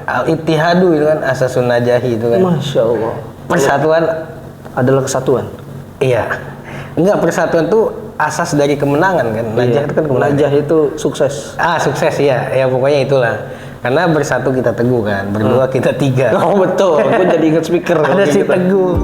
Al-Ittihadu itu kan asasun najahi itu kan. Masya Allah. Persatuan Adalah kesatuan. iya. Enggak, persatuan tuh asas dari kemenangan kan. Najah itu kan kemenangan. Najah itu sukses. Sukses ya. Ya pokoknya itulah. Karena bersatu kita teguh kan, berdua kita tiga. Oh betul, gue jadi inget speaker. Ada si gitu. Teguh.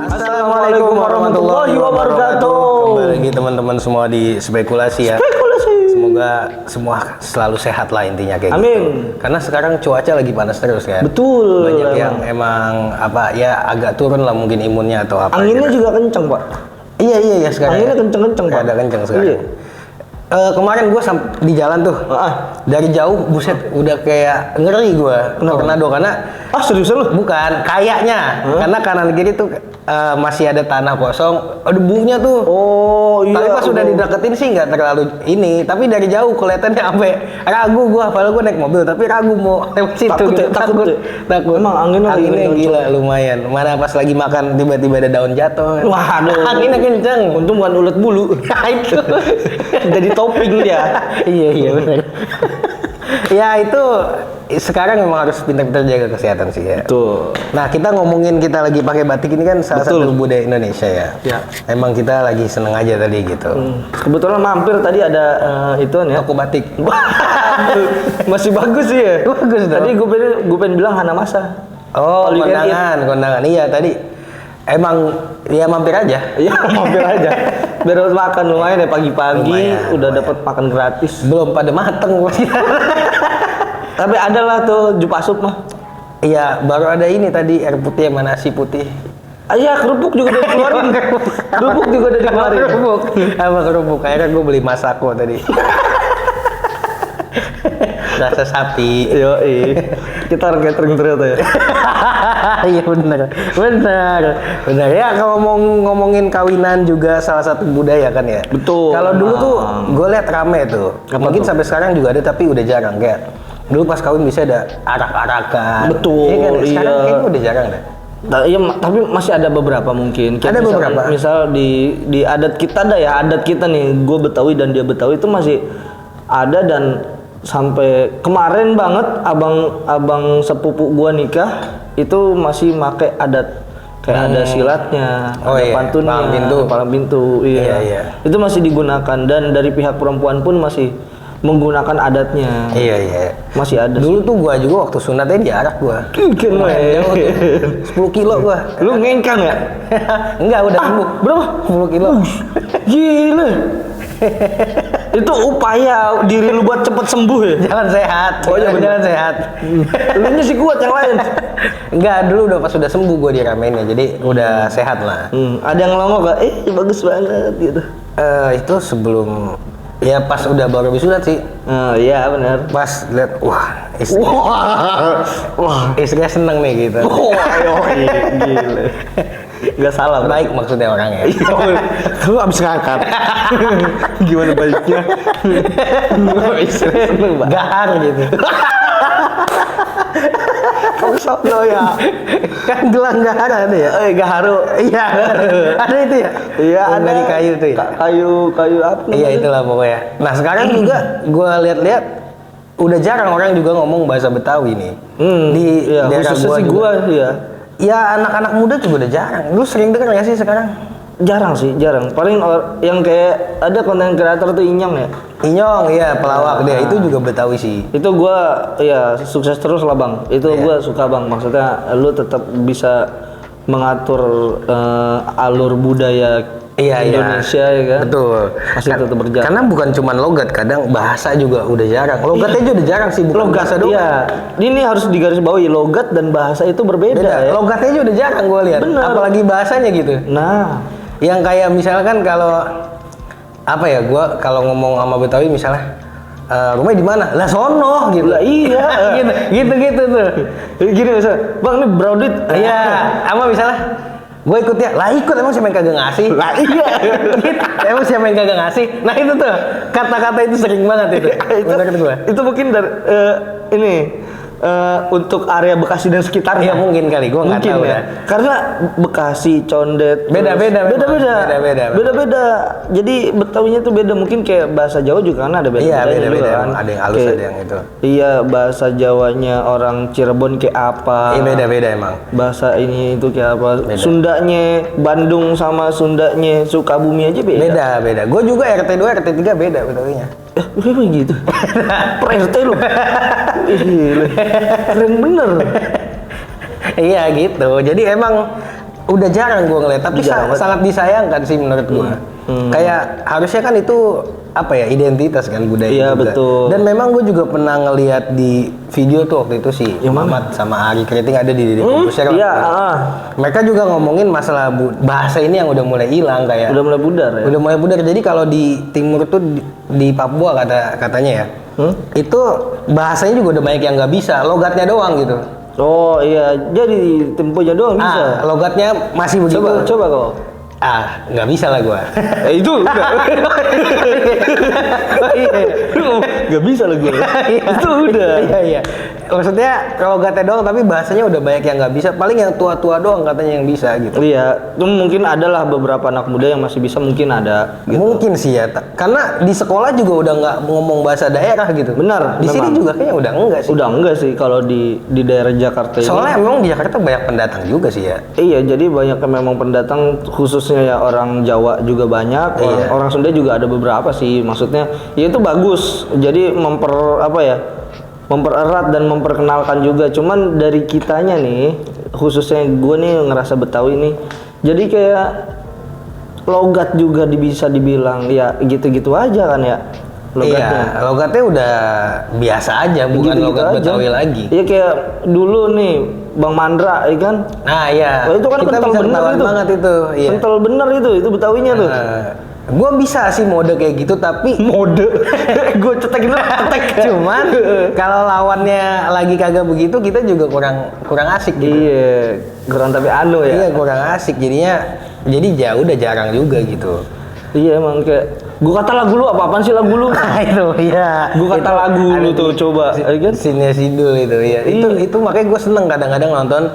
Assalamualaikum warahmatullahi wabarakatuh. Kembali lagi teman-teman semua di spekulasi ya. Semoga semua selalu sehat lah intinya kayak Amin. gitu. Karena sekarang cuaca lagi panas terus kan. Betul. Banyak yang emang apa ya agak turun lah mungkin imunnya atau apa. Anginnya gitu. juga kenceng, Pak. Iya sekarang. Anginnya kenceng-kenceng, Pak. Ada kenceng sekarang. Iya. Kemarin gue di jalan tuh, dari jauh buset udah kayak ngeri gue tornado karena Seriusan lu? bukan kayaknya karena kanan kiri tuh masih ada tanah kosong, debunya tuh. Oh iya. Tapi pas sudah dideketin sih nggak terlalu ini, tapi dari jauh kelihatannya sampai ragu gue, padahal gue naik mobil tapi ragu mau lewat situ. Takut. Emang anginnya kenceng. gila lumayan. Mana pas lagi makan tiba-tiba ada daun jatuh. Waduh. Anginnya kenceng. Untung bukan ulet bulu. Itu. Jadi topping dia. Iya benar. Ya itu sekarang memang harus pintar-pintar jaga kesehatan sih ya. Tuh. Nah kita ngomongin kita lagi pakai batik ini kan salah satu budaya Indonesia ya. Ya. Emang kita lagi seneng aja tadi gitu. Kebetulan mampir tadi ada ituan ya. Toko batik. Masih bagus sih ya. Bagus dong. Tadi gue pengen bilang Hanamasa. Oh All you can eat. kondangan. Iya tadi. Emang ya mampir aja. Iya mampir aja. Biar dapat makan lumayan ya pagi-pagi udah dapat makan gratis. Belum pada mateng. Tapi ada lah tuh Jupasup mah. Iya baru ada ini tadi air putih sama nasi putih. Iya kerupuk juga udah dikeluarin. Kerupuk juga udah dikeluarin. Kerupuk. Akhirnya gue beli masako tadi. Rasa sapi. Yoi. Kita orang catering ternyata ya. Iya benar ya. Kalau ngomongin kawinan juga salah satu budaya kan ya. Betul. Kalau dulu tuh gue liat rame tuh. Mungkin sampai sekarang juga ada tapi udah jarang kayak. Dulu pas kawin bisa ada arak-arakan. Betul. Iya kan? Sekarang kayaknya udah jarang deh. Iya, tapi masih ada beberapa mungkin. Ada beberapa. Misal di adat kita ada ya, adat kita nih, gue Betawi dan dia Betawi itu masih ada dan sampai kemarin banget abang sepupu gua nikah itu masih make adat kayak ada silatnya, ada pantunnya, palang pintu, iya. Itu masih digunakan dan dari pihak perempuan pun masih menggunakan adatnya. Iya. Masih ada. Dulu tuh gua juga waktu sunatnya diarak gua. Mungkin 10 kilo gua. Lu ngengkang ya? Enggak, udah sembuh. Berapa? 10 kilo. Gila. Itu upaya diri lu buat cepet sembuh ya? Jalan sehat. Oh iya jalan sehat. Lu nya sih kuat yang lain. Enggak, dulu udah pas udah sembuh gua diramennya. Jadi udah sehat lah. Ada yang ngomong gak? Bagus banget gitu. Itu sebelum ya pas udah baru wisuda sih. Iya benar. Pas lihat istrinya seneng nih gitu. Gila. Gak salah. Baik maksudnya orangnya. Lu abis ngangkat. Gimana baiknya? Seneng banget. Gahar gitu. Sono ya. Kan gelang gahar ada ya? Gaharu. Iya. Ada itu ya? Iya ada. Dari kayu tuh ya? Kayu apa? Iya itulah pokoknya. Nah sekarang juga gue lihat-lihat udah jarang orang juga ngomong bahasa Betawi nih. Di daerah gua ya. Ya anak-anak muda juga udah jarang. Lu sering denger nggak sih sekarang? Jarang sih, jarang. Paling yang kayak ada konten kreator tuh Inyong ya. Inyong, iya pelawak dia itu juga Betawi sih. Itu gua ya sukses terus lah bang. Itu gua suka bang. Maksudnya lu tetap bisa mengatur alur budaya Indonesia ya kan. Betul. Masih tetap berjalan. Karena bukan cuma logat, kadang bahasa juga udah jarang. Logatnya juga udah jarang sih, bukan bahasa doang. Iya. Ini harus digarisbawahi logat dan bahasa itu berbeda. Ya? Logatnya juga udah jarang gua lihat. Bener. Apalagi bahasanya gitu. Nah, yang kayak misalkan kalau apa ya, gua kalau ngomong sama Betawi misalnya rumahnya di mana? Lah sono gitu. Lah iya. gitu tuh. Gini misalnya, "Bang, ini Broadit." Iya, apa misalnya gue ikut ya, lah ikut emang siapa yang kagak ngasih? Lah iya. Gitu. Emang siapa yang kagak ngasih? Nah itu tuh kata-kata itu sering banget itu. Itu mungkin dari ini untuk area Bekasi dan sekitarnya. Iya mungkin kali, gue nggak tahu ya. Karena Bekasi, Condet, beda-beda. Jadi Betawinya tuh beda. Mungkin kayak bahasa Jawa juga kan ada beda-beda. Iya beda-beda. Kan? Ada yang halus, ada yang itu. Iya, bahasa Jawanya orang Cirebon kayak apa? Iya beda-beda emang. Bahasa ini itu kayak apa? Beda. Sundanya Bandung sama Sundanya Sukabumi aja beda. Beda. Gue juga RT 2, RT 3 beda Betawinya. Emang gitu? Per RT lu? Keren bener. Iya gitu. Jadi emang udah jarang gue ngeliat. Tapi sangat disayangkan sih menurut gue. Kayak harusnya kan itu apa ya, identitas kan budaya. Iya juga. betul. Dan memang gue juga pernah ngeliat di video tuh waktu itu si Muhammad sama Ari Kriting ada di Kompuser. Iya. Mereka juga ngomongin masalah bahasa ini yang udah mulai hilang kayak. Udah mulai pudar ya. Udah mulai pudar. Jadi kalau di timur tuh di Papua katanya ya, itu bahasanya juga udah banyak yang nggak bisa, logatnya doang gitu. Oh iya, jadi temponya doang bisa. Logatnya masih begitu. Coba kok. Nggak bisa lah gua. Itu udah. Nggak bisa lah gua. Itu udah. Iya. Maksudnya logatnya doang, tapi bahasanya udah banyak yang nggak bisa. Paling yang tua-tua doang katanya yang bisa gitu. Iya, itu mungkin adalah beberapa anak muda yang masih bisa, mungkin ada. Gitu. Mungkin sih ya, karena di sekolah juga udah nggak ngomong bahasa daerah gitu. Benar. Di sini juga kayaknya udah enggak sih. Udah enggak sih kalau di daerah Jakarta ini. Soalnya memang di Jakarta banyak pendatang juga sih ya. Iya, jadi banyak yang memang pendatang, khususnya ya orang Jawa juga banyak, orang Sunda juga ada beberapa sih. Maksudnya, ya itu bagus. Jadi mempererat dan memperkenalkan juga. Cuman dari kitanya nih, khususnya gue nih ngerasa Betawi nih, jadi kayak logat juga bisa dibilang ya gitu-gitu aja kan ya. Logatnya. Iya, logatnya udah biasa aja, bukan gitu logat Betawi lagi. Iya kayak dulu nih Bang Mandra, ya kan? Nah iya. Itu kan kental bener itu. Banget itu. Iya. Kental bener itu Betawinya tuh. Gue bisa sih mode kayak gitu, tapi gue cetek. Cuman kalau lawannya lagi kagak begitu, kita juga kurang asik gitu. Iya, kurang tapi anu ya. Iya, kurang asik jadi udah jarang juga gitu. Iya emang kayak gue kata lagu lu apaan sih lagu lu? Itu iya. Gue kata lagu lu tuh coba. Kan Sine Sidul itu ya. Itu makanya gue seneng kadang-kadang nonton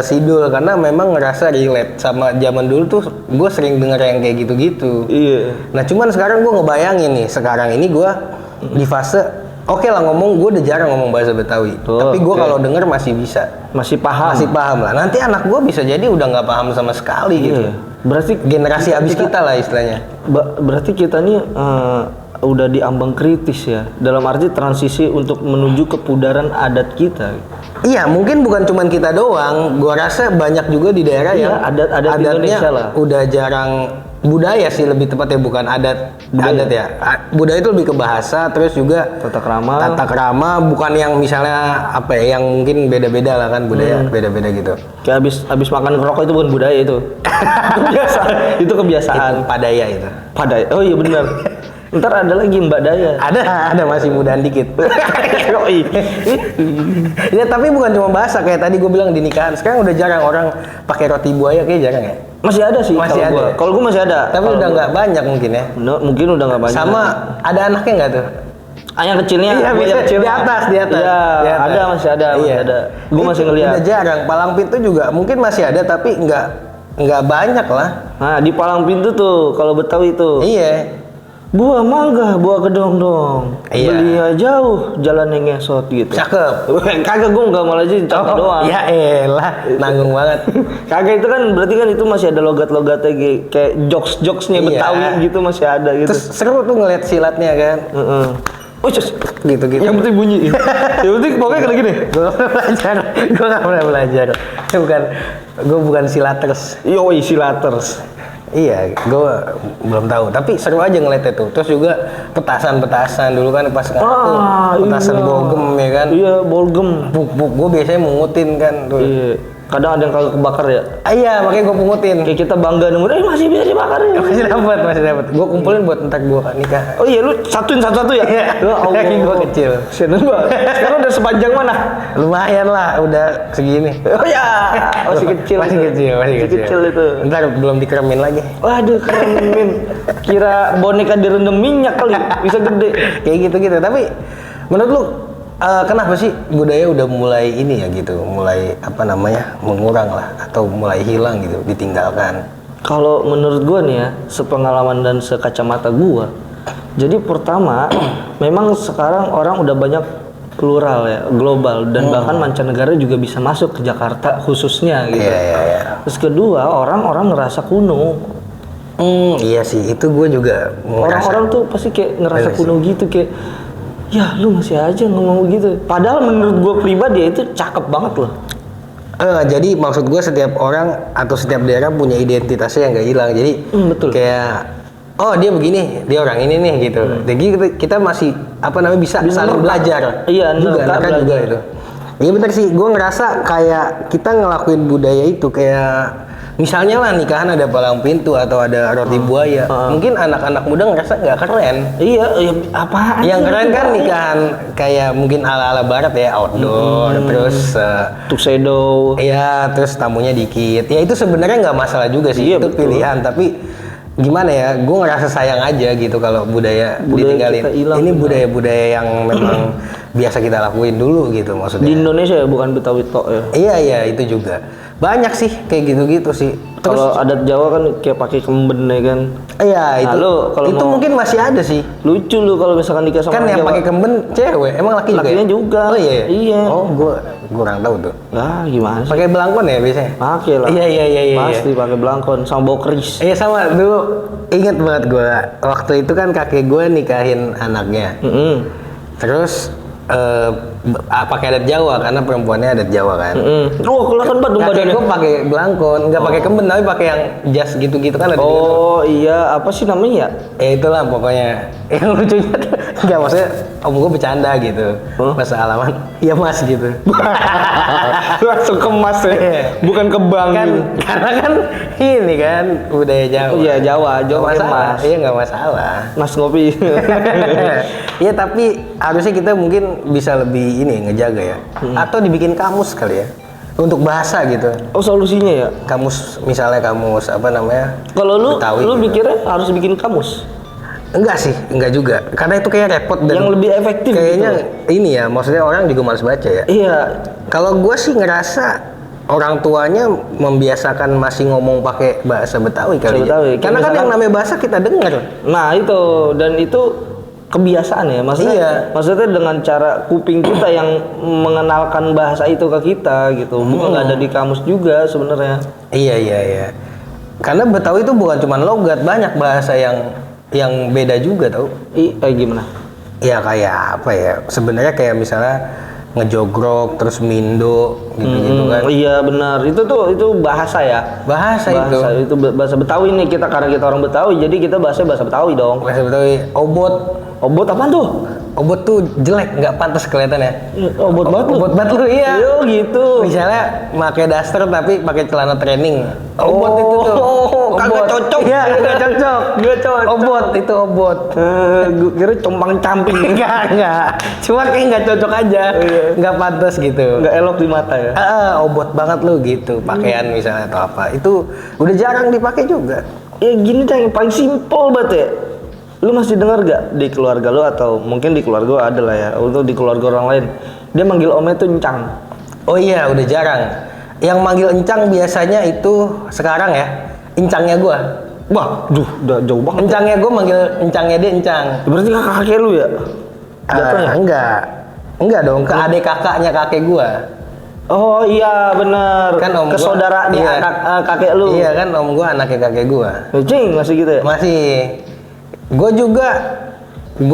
Sidul karena memang ngerasa relate sama zaman dulu tuh. Gue sering denger yang kayak gitu-gitu. Iya. Nah cuman sekarang gue ngebayangin nih, sekarang ini gue di fase oke lah ngomong, gue udah jarang ngomong bahasa Betawi. Tapi gue kalau denger masih bisa. Masih paham lah. Nanti anak gue bisa jadi udah nggak paham sama sekali gitu. Berarti generasi abis kita lah istilahnya. Berarti kita nih udah di ambang kritis ya. Dalam arti transisi untuk menuju kepudaran adat kita. Iya, mungkin bukan cuma kita doang. Gua rasa banyak juga di daerah yang adatnya Indonesia lah. Udah jarang, budaya sih lebih tepatnya, bukan adat ya. Budaya itu lebih ke bahasa, terus juga tata krama, bukan yang misalnya apa ya, yang mungkin beda-beda lah kan budaya, beda-beda gitu. Kayak abis makan rokok itu bukan budaya itu. Itu kebiasaan. Padaya itu. Padaya. Oh iya benar. Ntar ada lagi Mbak Daya. Ada masih mudaan dikit. Ya tapi bukan cuma bahasa, kayak tadi gue bilang di nikahan. Sekarang udah jarang orang pakai roti buaya, kayak jarang ya. Masih ada sih. Masih ada. Kalau gue masih ada. Tapi udah nggak banyak mungkin ya. Mungkin udah nggak banyak. Sama ada anaknya nggak tuh? Yang kecilnya, iya, kecilnya. Di atas. Iya, ada masih ada. Gue masih ngeliat. Udah jarang. Palang pintu juga mungkin masih ada, tapi nggak banyak lah. Nah di Palang Pintu tuh kalau Betawi tuh. Iya. Buah mangga, buah kedong-dong. Iya. Belinya jauh, jalan yang ngesot gitu. Cakep. Kagak, gue nggak malah aja contoh doang. Ya elah, nanggung banget. Kagak, itu kan berarti kan itu masih ada logat-logatnya kayak jokes-jokesnya Betawi gitu masih ada gitu. Terus seru tuh ngeliat silatnya kan. Oh, gitu. Yang penting bunyi. Yang penting pokoknya kayak gini. Gue nggak pernah belajar. Gue bukan silaters. Yoi, silaters. Iya, gue belum tahu. Tapi seru aja ngeliatnya tuh. Terus juga petasan dulu kan pas petasan bolgem ya kan. Iya, bolgem. Gue biasanya mungutin kan tuh. Iya. Kadang ada yang kagak kebakar ya. Iya, makanya gue pungutin. Kayak kita bangga nemu, masih bisa dibakar ya. Masih dapat. Gue kumpulin buat ntar gue nikah. Oh iya, lu satuin satu-satu ya? Iya. Kaki gue kecil. Seneng banget. Sekarang udah sepanjang mana? Lumayan lah, udah segini. Oh ya, masih kecil. Masih kecil itu. Ntar belum dikeremin lagi. Waduh, keremin. Kira boneka direndam minyak kali, bisa gede. Kayak gitu. Tapi menurut lu kenapa sih budaya udah mulai ini ya gitu, mulai apa namanya mengurang lah atau mulai hilang gitu, ditinggalkan? Kalau menurut gua nih ya, sepengalaman dan sekacamata gua, jadi pertama memang sekarang orang udah banyak plural ya, global dan bahkan mancanegara juga bisa masuk ke Jakarta khususnya gitu. Iya. Terus kedua, orang-orang ngerasa kuno. Iya sih, itu gue juga Orang-orang tuh pasti kayak ngerasa Iya sih. kuno gitu, kayak ya lu masih aja ngomong gitu. Padahal menurut gue pribadi itu cakep banget loh. Jadi maksud gue setiap orang atau setiap daerah punya identitasnya yang nggak hilang. Jadi Betul. kayak oh dia begini, dia orang ini nih gitu. Jadi kita masih apa namanya bisa saling belajar. Iya, juga, nerka nerka juga belajar. itu. Iya benar sih, gue ngerasa kayak kita ngelakuin budaya itu kayak misalnya lah nikahan ada palang pintu atau ada roti buaya. Mungkin anak-anak muda ngerasa nggak keren. Iya, apaan? Yang sih keren itu? kan nikahan kayak mungkin ala-ala barat ya, outdoor, terus Tuxedo. iya, terus tamunya dikit. Ya itu sebenarnya nggak masalah juga sih, Iya, itu betul. pilihan. Tapi gimana ya, gue ngerasa sayang aja gitu kalau budaya ditinggalin. kita hilang, Ini benar. budaya-budaya yang memang biasa kita lakuin dulu gitu Di maksudnya. Indonesia ya, bukan Betawi tok ya. Iya, itu juga. Banyak sih kayak gitu-gitu sih. Terus Kalau adat Jawa kan kayak pakai kemben ya kan. iya itu. lu kalau Itu mau- mungkin masih ada sih. Lucu lu kalau misalkan nikah sama Kan orang yang Jawa. pakai kemben cewek, emang laki juga? Lakinya ya? juga. Oh iya. Iya. Oh, gua kurang tahu tuh. Ah, gimana sih? Pakai belangkon ya biasanya? Pakai lah. Iya. Pasti pakai belangkon sama bawa keris. Iya sama dulu inget banget gue waktu itu kan kakek gue nikahin anaknya terus pakai adat Jawa karena perempuannya adat Jawa kan Oh, kelihatan banget dong kakek badannya. gue pakai belangkon nggak pakai kemben tapi pakai yang jas gitu-gitu kan ada juga tuh. Oh iya, apa sih namanya ya? Ya itulah pokoknya yang lucunya tuh nggak maksudnya om gue bercanda gitu pas alaman iya mas gitu Langsung ke emas ya, bukan ke bank. kan karena kan ini kan budaya Jawa Iya, Jawa Nggak pakai masalah emas. iya nggak masalah. Mas ngopi. Iya tapi harusnya kita mungkin bisa lebih ini ngejaga ya atau dibikin kamus kali ya untuk bahasa gitu Oh, solusinya ya? kamus misalnya kamus apa namanya Kalau lu Betawi lu gitu. mikirnya harus bikin kamus enggak sih enggak juga karena itu kayak repot dan yang lebih efektif kayaknya gitu. ini ya maksudnya orang juga malas baca ya Iya. kalau gue sih ngerasa orang tuanya membiasakan masih ngomong pakai bahasa Betawi kali Bahasa Betawi. ya. Kayak Karena kan misalkan- yang namanya bahasa kita dengar. Nah, itu dan itu kebiasaan ya. Maksudnya Iya. maksudnya dengan cara kuping kita yang mengenalkan bahasa itu ke kita gitu. Bukan nggak ada di kamus juga sebenarnya. Iya. Karena Betawi itu bukan cuma logat, banyak bahasa yang beda juga tau. Gimana? Ya kayak apa ya? Sebenarnya kayak misalnya ngejogrok terus mindo gitu-gitu kan. Iya benar. Itu bahasa ya. Bahasa itu. Bahasa Betawi nih kita karena kita orang Betawi jadi kita bahasa Betawi dong. Bahasa Betawi obot. Obot apaan tuh? Obot tuh jelek, nggak pantas kelihatannya. Obot banget lu. Obot banget lu iya. Yo gitu. Misalnya pakai daster tapi pakai celana training. Obot itu tuh. Kagak cocok. Iya, nggak cocok. Nggak cocok. Obot itu obot. Gue kira compang camping. Enggak. Cuma kayak nggak cocok aja. Nggak pantas gitu. Nggak elok di mata ya. Obot banget lu gitu. Pakaian misalnya atau apa. Itu udah jarang dipakai juga. Ya gini deh, yang paling simpel banget ya. Lu masih dengar gak di keluarga lu atau mungkin di keluarga lu ada lah ya, untuk di keluarga orang lain dia manggil omnya tuh encang. Oh iya, udah jarang. Yang manggil encang biasanya itu sekarang ya, encangnya gua. Wah, udah jauh banget. Encangnya gua manggil encangnya dia encang. Berarti kakek lu ya? Jatuhnya? Enggak dong, ke adik kakaknya kakek gua. Oh iya benar. Kan om ke gua- saudara dia iya. kakek lu. Iya kan om gua anaknya kakek gua. Cing masih gitu ya? Masih. Gua juga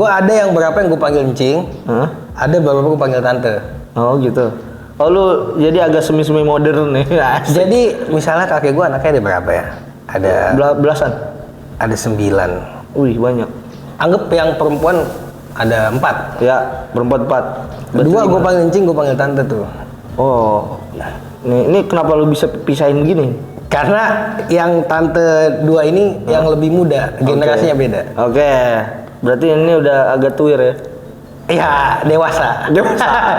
ada yang berapa yang gua panggil encing, Hah? ada beberapa gua panggil tante. Oh gitu. Oh lu jadi agak semi-semi modern nih. Asik. Jadi misalnya kakek gua anaknya ada berapa ya? Ada Belasan. ada 9. Wih banyak. Anggap yang perempuan ada 4. Ya berempat 4. Dua gua panggil encing, gua panggil tante tuh. Oh. Ini kenapa lu bisa pisahin begini? Karena yang tante 2 ini yang lebih muda, generasinya beda. Oke. Berarti ini udah agak tuir ya. Iya, dewasa.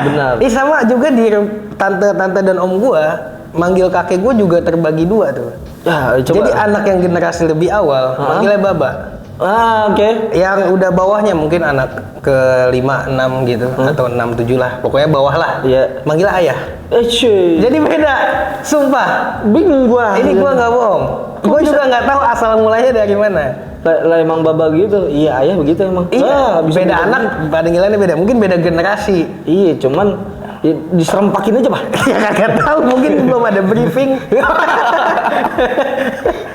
Benar. Ih sama juga di tante-tante dan om gua manggil kakek gua juga terbagi 2 tuh. Ya, coba. Jadi anak yang generasi lebih awal manggilnya baba. Oke. Yang udah bawahnya mungkin anak ke 5, 6 gitu atau 6, 7 lah. Pokoknya bawah lah. Iya. Manggil ayah. Cuy. Jadi beda. Sumpah. Bingung gua. Ini gua nggak bohong. Gua juga nggak tahu asal mulanya dari mana. Lah emang baba gitu. Iya, ayah begitu emang. Iya, Bisa beda anak, panggilannya beda. Mungkin beda generasi. Iya, cuman ya, diserempakin aja, Pak. Ya kagak tahu, mungkin belum ada briefing.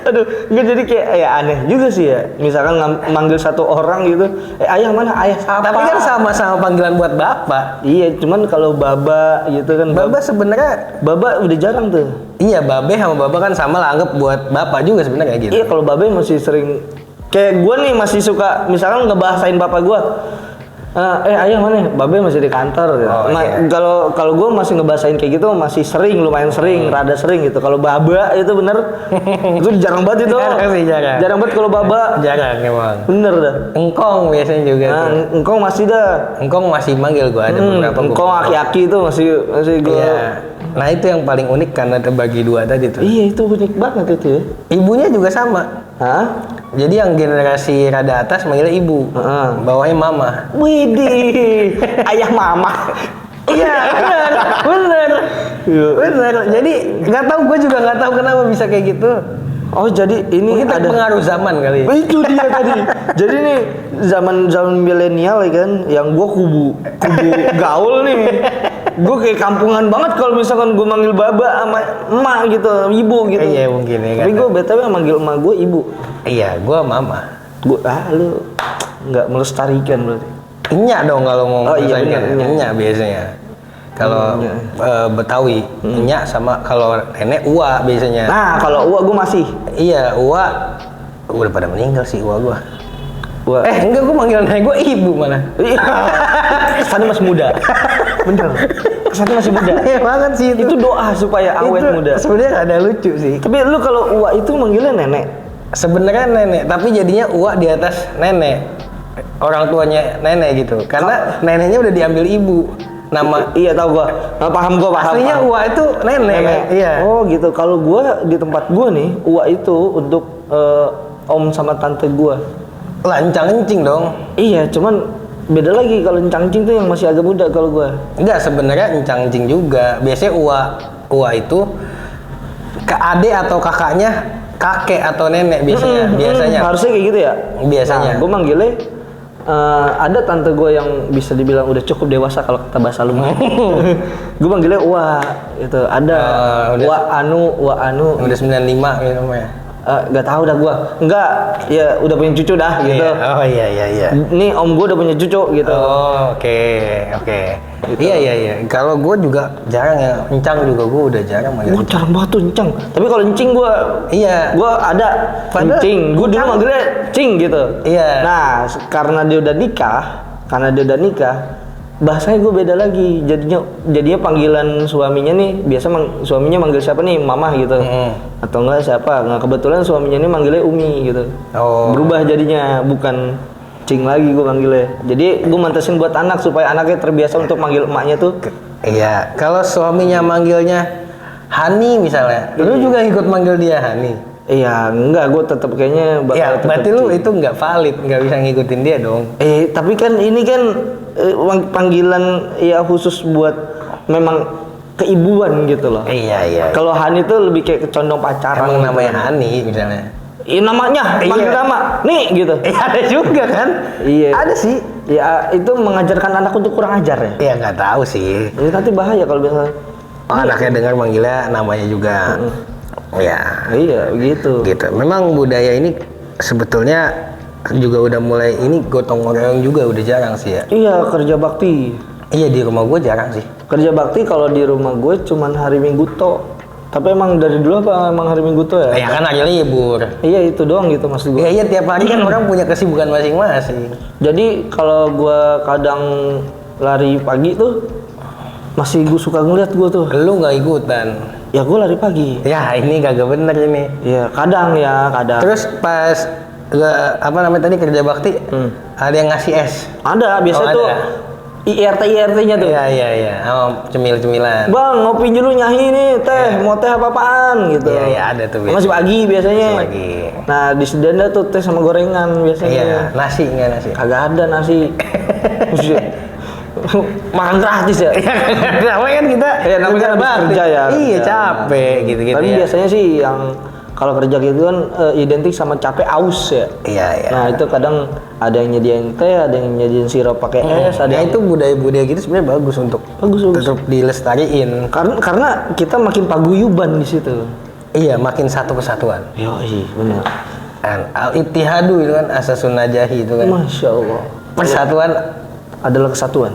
Aduh, nggak, jadi kayak ya aneh juga sih ya. Misalkan manggil satu orang gitu, ayah mana? Ayah siapa? Tapi kan sama-sama panggilan buat bapak. Iya, cuman kalau baba gitu kan. Baba sebenarnya baba udah jarang tuh. Iya, babe sama baba kan sama lah, anggap buat bapak juga sebenarnya gitu. Iya, kalau babe masih sering kayak gue nih masih suka misalkan ngebahasain bapak gue. Ayah mana? Babe masih di kantor. Gitu. Oh, iya. Kalau gue masih ngebahasain kayak gitu masih sering, lumayan sering, rada sering gitu. Kalau baba itu bener, itu jarang banget itu. Jarang sih, jarang. Jarang banget kalau baba. Jarang emang. Bener dah. Engkong biasanya juga. Nah, tuh. engkong masih dah. Engkong masih manggil gua ada beberapa. Engkong aki-aki itu masih gue. Iya. Nah itu yang paling unik karena terbagi dua tadi tuh. Iya, itu unik banget itu ya. Ibunya juga sama. Hah? Jadi yang generasi rada atas manggilnya ibu, bawahnya mama. Widih, ayah mama. Iya, bener. Jadi nggak tahu, gue juga nggak tahu kenapa bisa kayak gitu. Oh, jadi ini Mungkin ada pengaruh zaman kali. Itu dia tadi. Jadi nih zaman milenial ya kan, yang gue kubu gaul nih. Gue kayak kampungan banget kalau misalkan gue manggil baba sama emak gitu, ibu gitu. Iya mungkin ya. Tapi gue btw manggil emak gue ibu. Iya, gue mama. Gue lu nggak melestarikan berarti. Enyak dong kalau mau iya, enyak biasanya. Kalau Betawi, enyak sama kalau nenek uwa biasanya. Nah, kalau uwa gue masih. Iya, uwa udah pada meninggal sih uwa gue. Uwa. Enggak, gue manggil nenek gue ibu mana. Kesannya masih muda. Bener. Kesannya masih muda. Iya banget sih itu. Itu doa supaya awet muda. Sebenarnya ada lucu sih. Tapi lu kalau uwa itu manggilnya nenek. Sebenarnya nenek, tapi jadinya uwa di atas nenek. Orang tuanya nenek gitu. Karena neneknya udah diambil ibu. Nama iya tahu gua. Nah, paham. Aslinya uwa itu nenek. Iya. Oh gitu. Kalau gua di tempat gua nih, uwa itu untuk om sama tante gua. Lancang-encing dong. Iya, cuman beda lagi kalau encang-encing tuh yang masih agak muda kalau gua. Enggak, sebenarnya encang-encing juga. Biasanya uwa itu ke adik atau kakaknya kakek atau nenek biasanya. Harusnya kayak gitu ya. Biasanya. Nah, gua manggilnya ada tante gue yang bisa dibilang udah cukup dewasa kalau kata bahasa lu. Gue manggilnya Uwa itu ada Uwa Anu udah 95 gitu namanya. Gak tahu dah gue. Enggak, ya udah punya cucu dah gitu. Oh iya. Nih om gue udah punya cucu gitu. Oh oke. Gitu. Iya. Kalau gue juga jarang ya, encang juga gue udah jarang manggil. Gue jarang banget tuh encang. Tapi kalau encing gue, gue ada encing. Gue dulu manggilnya cing gitu. Iya. Nah karena dia udah nikah, bahasanya gue beda lagi. Jadinya panggilan suaminya nih biasa suaminya manggil siapa nih, mama gitu. Atau enggak siapa. Nah kebetulan suaminya nih manggilnya Umi gitu. Oh. Berubah jadinya, bukan cing lagi gue manggilnya. Jadi gue mantesin buat anak supaya anaknya terbiasa untuk manggil emaknya tuh. Iya. Kalau suaminya manggilnya Hani misalnya, lu juga ikut manggil dia Hani. Iya, enggak, gue tetap kayaknya bakal berarti lu itu nggak valid, nggak bisa ngikutin dia dong. Tapi kan ini kan panggilan ya khusus buat memang keibuan gitu loh. Iya. Kalau Hani itu lebih kayak condong pacaran. Emang namanya Hani misalnya. Iya namanya, panggil nama, nih gitu. Ada juga kan? Iya. Ada sih. Ya itu mengajarkan anak untuk kurang ajar ya. Iya nggak tahu sih. Ini nanti bahaya kalau misalnya. Anaknya dengar manggilnya namanya juga. Ya. Iya gitu. Gitu. Memang budaya ini sebetulnya juga udah mulai ini gotong royong juga udah jarang sih ya. Iya kerja bakti. Iya di rumah gue jarang sih. Kerja bakti kalau di rumah gue cuman hari Minggu toh. Tapi emang dari dulu apa emang hari Minggu tuh ya? Ya kan hari libur. Iya itu doang gitu maksud gue. Iya tiap hari kan orang punya kesibukan masing-masing. Jadi kalau gue kadang lari pagi tuh masih gue suka ngeliat gue tuh. Lu nggak ikutan? Ya gue lari pagi. Ya ini kagak bener ini. Iya kadang. Terus pas apa namanya tadi kerja bakti ada yang ngasih es? Ada biasanya tuh. IRT-nya tuh. Iya. Oh, cemil-cemilan. Bang, ngopi dulu nyahi nih, teh. Mau teh apa-apaan gitu. Iya, ada tuh biasanya. Masih pagi biasanya. Masih pagi. Nah, disediain dah tuh teh sama gorengan biasanya. Iya, nasi enggak nasi? Kagak ada nasi. Makan gratis ya. Namanya kan kita namanya habis kerja ya. Iya, capek gitu-gitu. Tapi ya. biasanya sih yang kalau kerja gitu kan identik sama capek aus ya. Iya. Nah, itu kadang ada yang nyediain teh, ada yang nyediain sirup pakai es, ada yang itu budaya-budaya gitu sebenarnya bagus untuk tetap dilestariin. Karena kita makin paguyuban di situ. Iya, makin satu kesatuan. Yoi, benar. Kan al-ittihadu itu kan asasun najahi itu kan. Masya Allah. Persatuan adalah kesatuan.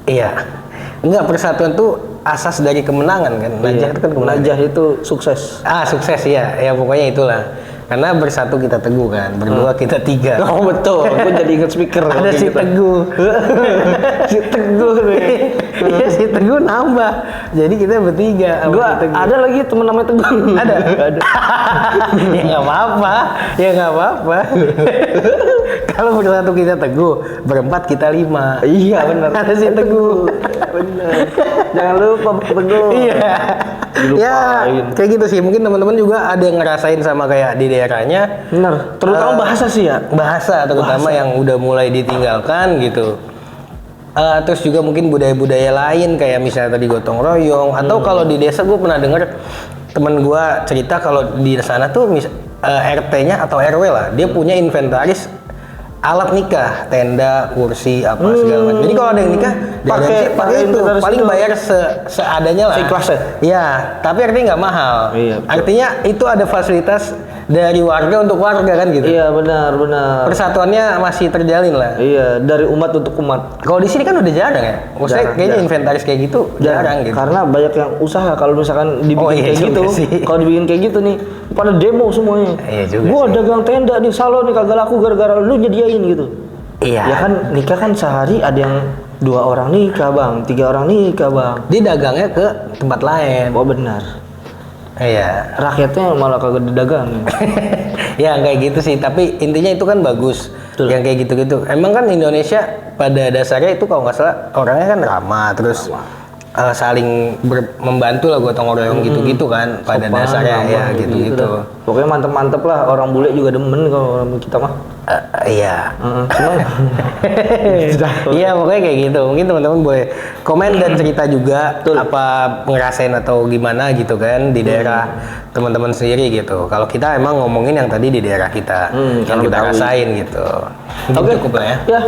Iya. Enggak, persatuan tuh asas dari kemenangan kan. Najah itu kan kemenangan. Najah itu sukses. Sukses ya. Ya pokoknya itulah. Karena bersatu kita teguh kan, berdua kita tiga. Oh betul, gue jadi inget speaker. Ada si gitu. Teguh. Si Teguh nih. Iya, si Teguh nambah. Jadi kita bertiga. Gua ada lagi temen namanya Teguh. Ada. Ya nggak apa-apa. Kalau bersatu kita Teguh, berempat kita 5. Iya benar. Ada si Teguh. Benar. Jangan lupa Teguh. Iya. Ya, kayak gitu sih. Mungkin teman-teman juga ada yang ngerasain sama kayak di daerahnya. Benar. Terutama bahasa sih ya. Bahasa terutama yang udah mulai ditinggalkan gitu. Terus juga mungkin budaya-budaya lain kayak misalnya tadi gotong royong atau kalau di desa gue pernah denger temen gue cerita kalau di sana tuh RT-nya atau RW lah dia punya inventaris alat nikah, tenda, kursi, apa segala macam. Jadi kalau ada yang nikah, pakai itu. Paling bayar seadanya lah. Seikhlasnya. Iya, tapi artinya nggak mahal. Iya, artinya itu ada fasilitas dari warga untuk warga kan gitu. Iya benar. Persatuannya masih terjalin lah. Iya, dari umat untuk umat. Kalau di sini kan udah jarang ya. Maksudnya kayaknya inventaris kayak gitu jarang gitu. Karena banyak yang usaha kalau misalkan dibikin kayak gitu. Kalau dibikin kayak gitu nih, pada demo semuanya. Iya juga. Gua dagang tenda di salon nih kagak laku gara-gara lu nyediain gitu. Iya. Ya kan nikah kan sehari ada yang 2 orang nikah bang, 3 orang nikah bang. Dia dagangnya ke tempat lain. Oh benar. Iya. Rakyatnya malah kagak didagangin. Ya kayak gitu sih. Tapi intinya itu kan bagus. Betul. Yang kayak gitu-gitu. Emang kan Indonesia pada dasarnya itu kalau nggak salah orangnya kan ramah terus. Saling membantu lah gotong royong gitu-gitu kan pada dasarnya ya gitu-gitu. Pokoknya mantep-mantep lah, orang bule juga demen kalau orang kita mah. Iya. Iya pokoknya kayak gitu. Mungkin teman-teman boleh komen dan cerita juga apa ngerasain atau gimana gitu kan di daerah teman-teman sendiri gitu. Kalau kita emang ngomongin yang tadi di daerah kita, yang kita rasain gitu. Oke, cukup lah ya. Ya,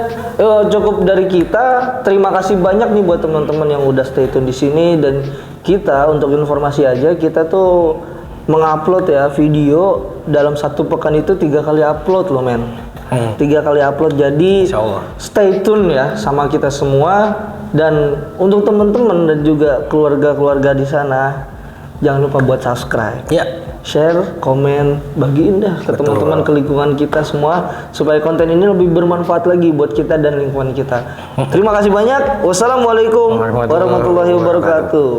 cukup dari kita. Terima kasih banyak nih buat teman-teman yang udah stay tune di sini dan kita untuk informasi aja kita tuh mengupload ya video dalam 1 pekan itu 3 kali upload loh men. 3 kali upload, jadi stay tune ya sama kita semua. Dan untuk teman-teman dan juga keluarga-keluarga di sana jangan lupa buat subscribe ya, share, komen, bagiin dah ke teman-teman, ke lingkungan kita semua supaya konten ini lebih bermanfaat lagi buat kita dan lingkungan kita. Terima kasih banyak. Wassalamualaikum warahmatullahi wabarakatuh.